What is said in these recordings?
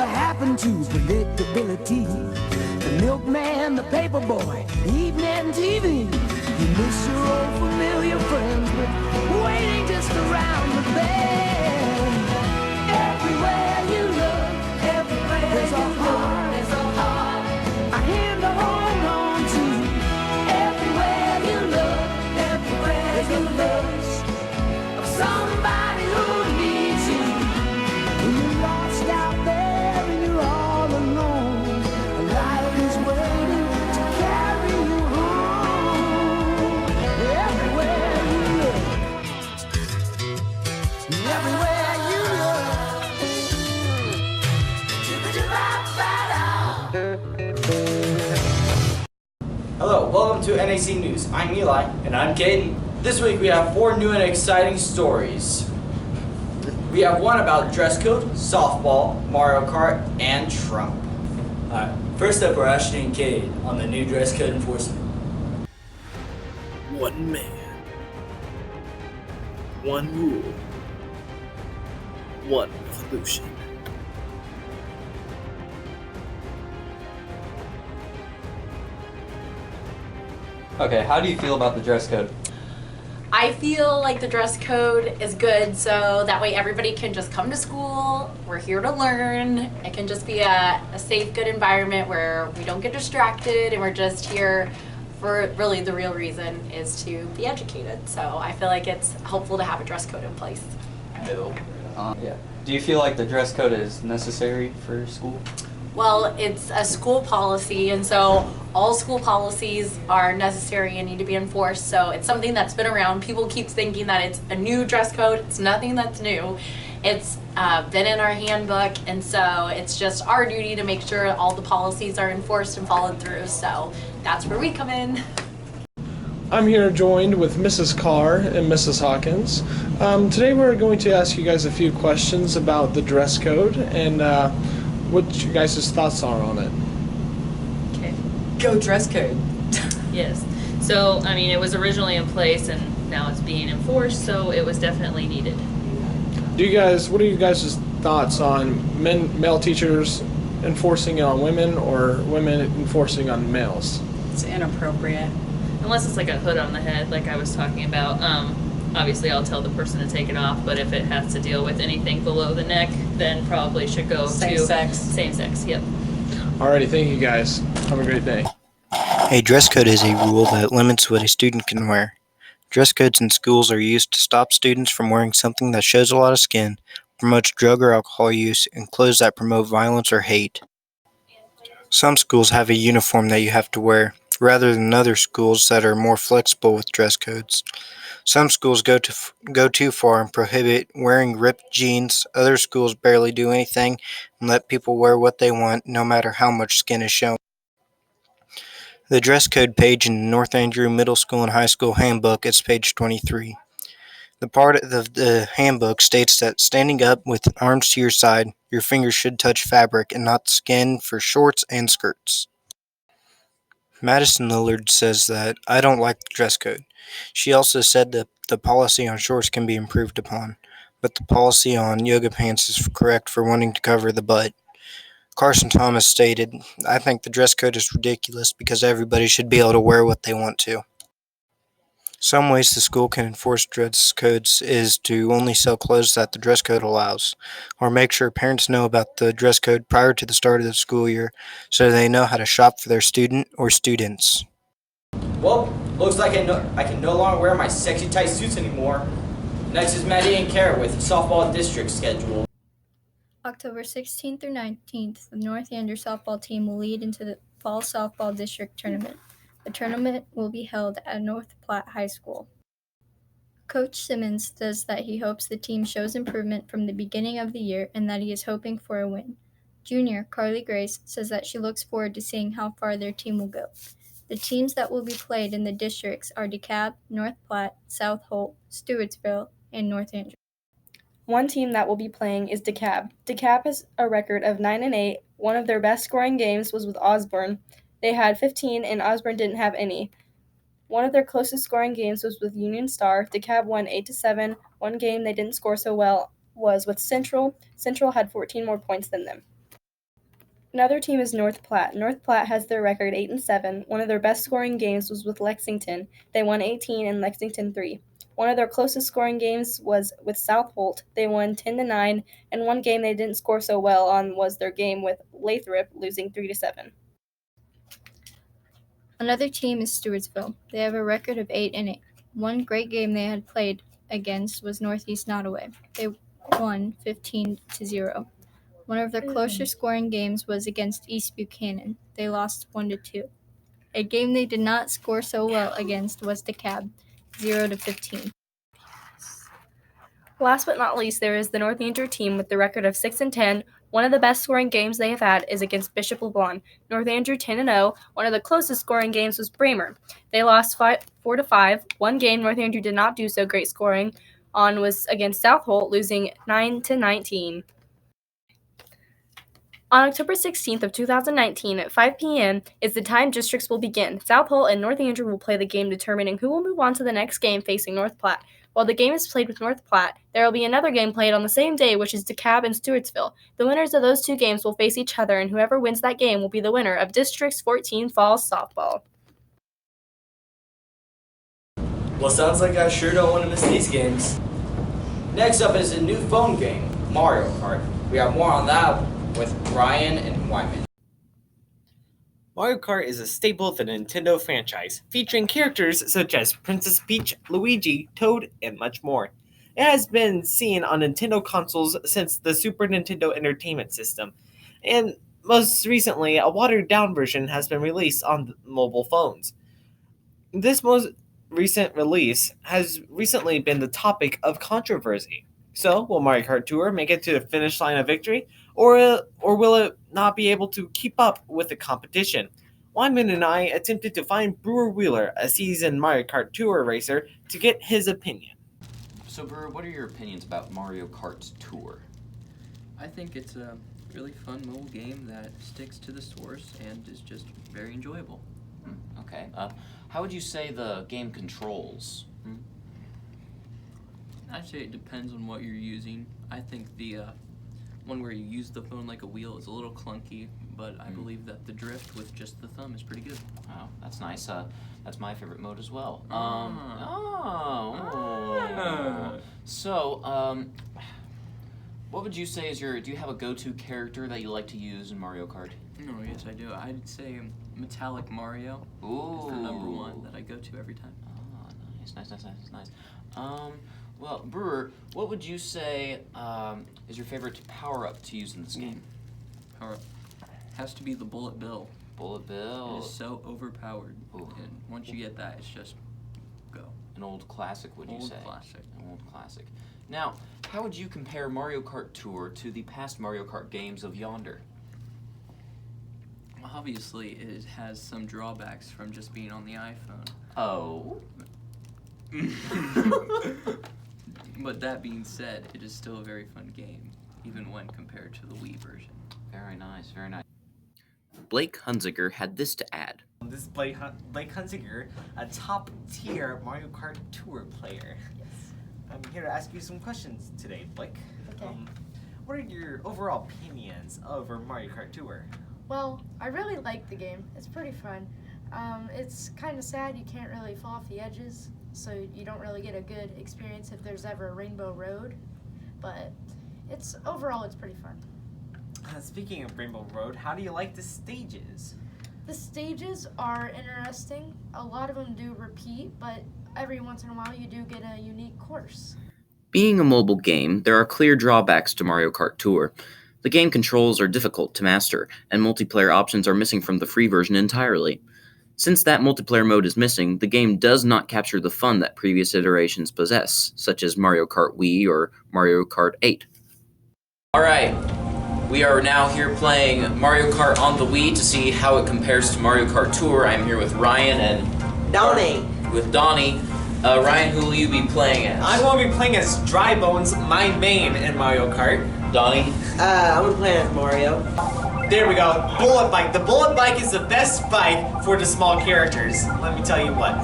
happened to predictability? The milkman, the paper boy, evening TV. You miss your old familiar friends, but waiting just around the bend. Everywhere you look, there's a heart, a hand to hold on to. Everywhere you look, there's a love of somebody who needs you. When you're lost out there and you're all alone, a life is waiting to carry you home. Everywhere you look, everywhere you look. Hello, welcome to NAC News. I'm Eli. And I'm Caden. This week we have 4 new and exciting stories. We have one about dress code, softball, Mario Kart, and Trump. Alright, first up are Ashley and Cade on the new dress code enforcement. One man, one rule, one revolution. Okay, how do you feel about the dress code? I feel like the dress code is good, so that way everybody can just come to school. We're here to learn. It can just be a safe, good environment where we don't get distracted, and we're just here for really the real reason is to be educated. So I feel like it's helpful to have a dress code in place. Yeah. Do you feel like the dress code is necessary for school? Well, it's a school policy, and so all school policies are necessary and need to be enforced. So it's something that's been around. People keep thinking that it's a new dress code. It's nothing that's new. It's been in our handbook, and so it's just our duty to make sure all the policies are enforced and followed through. So that's where we come in. I'm here joined with Mrs. Carr and Mrs. Hawkins. Today we're going to ask you guys a few questions about the dress code and what you guys' thoughts are on it. Okay. Go dress code. Yes. So, I mean, it was originally in place and now it's being enforced, so it was definitely needed. What are you guys' thoughts on male teachers enforcing it on women or women enforcing on males? It's inappropriate. Unless it's like a hood on the head, like I was talking about. Obviously, I'll tell the person to take it off, but if it has to deal with anything below the neck, then probably should go Same to sex. Same sex, yep. Alrighty, thank you guys. Have a great day. A dress code is a rule that limits what a student can wear. Dress codes in schools are used to stop students from wearing something that shows a lot of skin, promotes drug or alcohol use, and clothes that promote violence or hate. Some schools have a uniform that you have to wear, rather than other schools that are more flexible with dress codes. Some schools go too far and prohibit wearing ripped jeans. Other schools barely do anything and let people wear what they want, no matter how much skin is shown. The dress code page in the North Andrew Middle School and High School handbook is page 23. The part of the handbook states that standing up with arms to your side, your fingers should touch fabric and not skin for shorts and skirts. Madison Lillard says that I don't like the dress code. She also said that the policy on shorts can be improved upon, but the policy on yoga pants is correct for wanting to cover the butt. Carson Thomas stated, I think the dress code is ridiculous because everybody should be able to wear what they want to. Some ways the school can enforce dress codes is to only sell clothes that the dress code allows, or make sure parents know about the dress code prior to the start of the school year so they know how to shop for their student or students. Well, looks like I can no longer wear my sexy tight suits anymore. Next is Maddie and Kara with softball district schedule. October 16th through 19th, the North Andrew softball team will lead into the Fall Softball District Tournament. The tournament will be held at North Platte High School. Coach Simmons says that he hopes the team shows improvement from the beginning of the year and that he is hoping for a win. Junior Carly Grace says that she looks forward to seeing how far their team will go. The teams that will be played in the districts are DeKalb, North Platte, South Holt, Stewartsville, and North Andrew. One team that will be playing is DeKalb. DeKalb has a record of 9-8. One of their best scoring games was with Osborne. They had 15 and Osborne didn't have any. One of their closest scoring games was with Union Star. DeKalb won 8-7. One game they didn't score so well was with Central. Central had 14 more points than them. Another team is North Platte. North Platte has their record 8-7. One of their best scoring games was with Lexington. They won 18 and Lexington 3. One of their closest scoring games was with South Holt. They won 10-9, and one game they didn't score so well on was their game with Lathrop, losing 3-7. Another team is Stewartsville. They have a record of 8-8. One great game they had played against was Northeast Nottoway. They won 15-0. One of their closer scoring games was against East Buchanan. They lost 1-2. A game they did not score so well against was DeKalb, 0-15. Last but not least, there is the North Andrew team with the record of 6-10. One of the best scoring games they have had is against Bishop LeBlond. North Andrew 10-0. One of the closest scoring games was Bramer. They lost 4-5. One game North Andrew did not do so great scoring on was against South Holt, losing 9-19. On October 16th of 2019 at 5 p.m. is the time districts will begin. South Holt and North Andrew will play the game determining who will move on to the next game facing North Platte. While the game is played with North Platte, there will be another game played on the same day, which is DeKalb and Stewartsville. The winners of those two games will face each other, and whoever wins that game will be the winner of Districts 14 Falls Softball. Well, sounds like I sure don't want to miss these games. Next up is a new phone game, Mario Kart. We have more on that with Ryan and Wyman. Mario Kart is a staple of the Nintendo franchise, featuring characters such as Princess Peach, Luigi, Toad, and much more. It has been seen on Nintendo consoles since the Super Nintendo Entertainment System, and most recently, a watered-down version has been released on mobile phones. This most recent release has recently been the topic of controversy. So, will Mario Kart Tour make it to the finish line of victory, or will it not be able to keep up with the competition? Wyman and I attempted to find Brewer Wheeler, a seasoned Mario Kart Tour racer, to get his opinion. So, Brewer, what are your opinions about Mario Kart Tour? I think it's a really fun mobile game that sticks to the source and is just very enjoyable. Okay. How would you say the game controls? I'd say it depends on what you're using. I think the one where you use the phone like a wheel is a little clunky, but I believe that the drift with just the thumb is pretty good. Oh, that's nice. That's my favorite mode as well. So, what would you say is do you have a go-to character that you like to use in Mario Kart? Oh, yes, I do. I'd say Metallic Mario is the number one that I go to every time. Oh, nice. Well, Brewer, what would you say is your favorite power-up to use in this game? Power-up has to be the Bullet Bill. Bullet Bill. It is so overpowered. Ooh. And once you get that, it's just go. An old classic, would you say? Classic. An old classic. Now, how would you compare Mario Kart Tour to the past Mario Kart games of yonder? Obviously, it has some drawbacks from just being on the iPhone. Oh. But that being said, it is still a very fun game, even when compared to the Wii version. Very nice. Blake Hunziker had this to add. This is Blake Hunziker, a top-tier Mario Kart Tour player. Yes. I'm here to ask you some questions today, Blake. Okay. What are your overall opinions of Mario Kart Tour? Well, I really like the game. It's pretty fun. It's kind of sad you can't really fall off the edges, so you don't really get a good experience if there's ever a Rainbow Road. But overall it's pretty fun. Speaking of Rainbow Road, how do you like the stages? The stages are interesting. A lot of them do repeat, but every once in a while you do get a unique course. Being a mobile game, there are clear drawbacks to Mario Kart Tour. The game controls are difficult to master, and multiplayer options are missing from the free version entirely. Since that multiplayer mode is missing, the game does not capture the fun that previous iterations possess, such as Mario Kart Wii or Mario Kart 8. Alright, we are now here playing Mario Kart on the Wii to see how it compares to Mario Kart Tour. I'm here with Ryan and Donnie. Ryan, who will you be playing as? I'm going to be playing as Dry Bones, my main in Mario Kart. Donnie? I'm going to play as Mario. There we go, Bullet Bike. The Bullet Bike is the best bike for the small characters. Let me tell you what.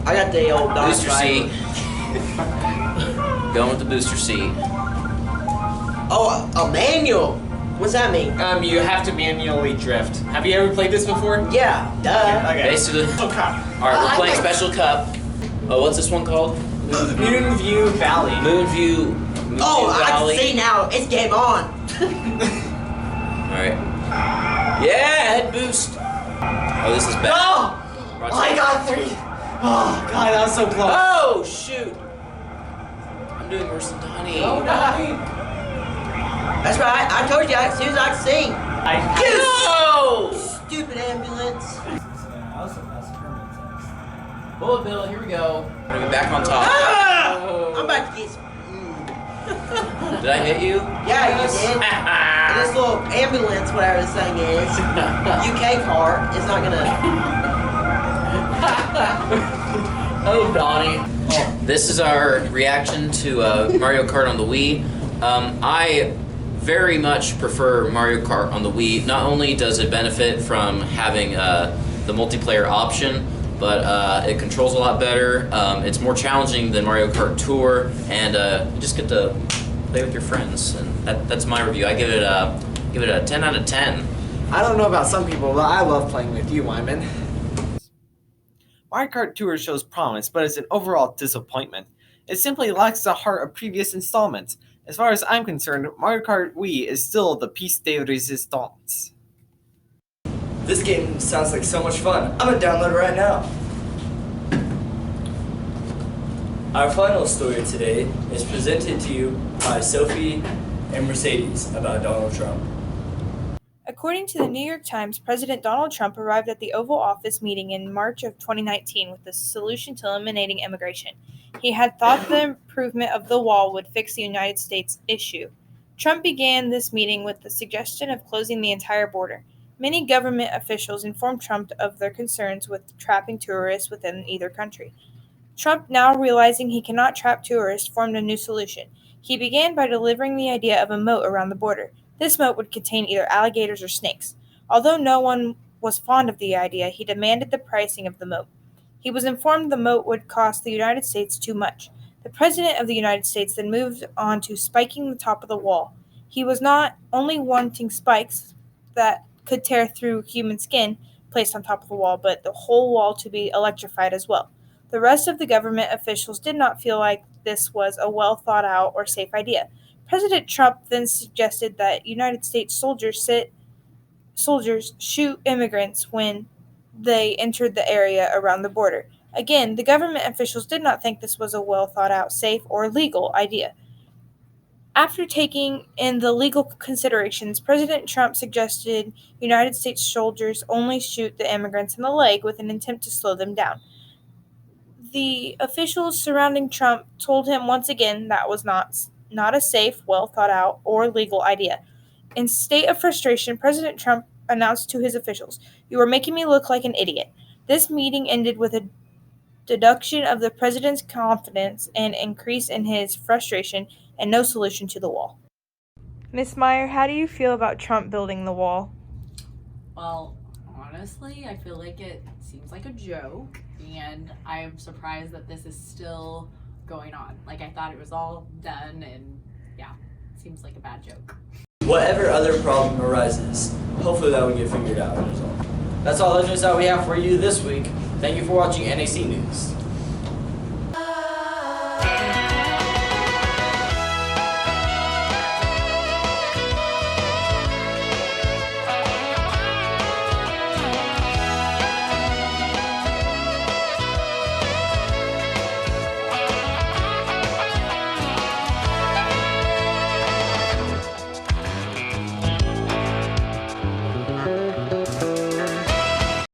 I got the old dog booster seat. Going with the booster seat. Oh, a manual. What's that mean? You have to manually drift. Have you ever played this before? Yeah, duh. Okay. Basically. Oh, crap. Alright, we're playing Special Cup. Oh, what's this one called? Moonview Valley. Moonview I can Valley. see now. It's game on. Alright. Yeah, head boost. Oh, this is bad. Oh! I got 3. Oh, God, that was so close. Oh, shoot. I'm doing worse than Donnie. Oh, Donnie. That's right. I told you as soon as I could sing. No! Stupid ambulance. Bullet Bill, here we go. We're gonna be back on top. Ah! I'm about to get some. Did I hit you? Yeah, you did. And this little ambulance, whatever this thing is, UK car, is not gonna. Oh, Donnie. This is our reaction to Mario Kart on the Wii. I very much prefer Mario Kart on the Wii. Not only does it benefit from having the multiplayer option, but it controls a lot better. It's more challenging than Mario Kart Tour, and you just get to play with your friends. And that's my review. I give it a 10 out of 10. I don't know about some people, but I love playing with you, Wyman. Mario Kart Tour shows promise, but it's an overall disappointment. It simply lacks the heart of previous installments. As far as I'm concerned, Mario Kart Wii is still the piece de resistance. This game sounds like so much fun. I'm gonna download it right now. Our final story today is presented to you by Sophie and Mercedes about Donald Trump. According to the New York Times, President Donald Trump arrived at the Oval Office meeting in March of 2019 with the solution to eliminating immigration. He had thought the improvement of the wall would fix the United States issue. Trump began this meeting with the suggestion of closing the entire border. Many government officials informed Trump of their concerns with trapping tourists within either country. Trump, now realizing he cannot trap tourists, formed a new solution. He began by delivering the idea of a moat around the border. This moat would contain either alligators or snakes. Although no one was fond of the idea, he demanded the pricing of the moat. He was informed the moat would cost the United States too much. The President of the United States then moved on to spiking the top of the wall. He was not only wanting spikes that could tear through human skin placed on top of the wall, but the whole wall to be electrified as well. The rest of the government officials did not feel like this was a well thought out or safe idea. President Trump then suggested that United States soldiers shoot immigrants when they entered the area around the border. Again, the government officials did not think this was a well thought out, safe, or legal idea. After taking in the legal considerations, President Trump suggested United States soldiers only shoot the immigrants in the leg with an attempt to slow them down. The officials surrounding Trump told him once again that was not a safe, well thought out, or legal idea. In a state of frustration, President Trump announced to his officials, "You are making me look like an idiot." This meeting ended with a deduction of the president's confidence and increase in his frustration and no solution to the wall. Miss Meyer, how do you feel about Trump building the wall? Well, honestly, I feel like it seems like a joke, and I'm surprised that this is still going on. Like, I thought it was all done, and yeah, it seems like a bad joke. Whatever other problem arises, hopefully that will get figured out. That's all the news that we have for you this week. Thank you for watching NAC News.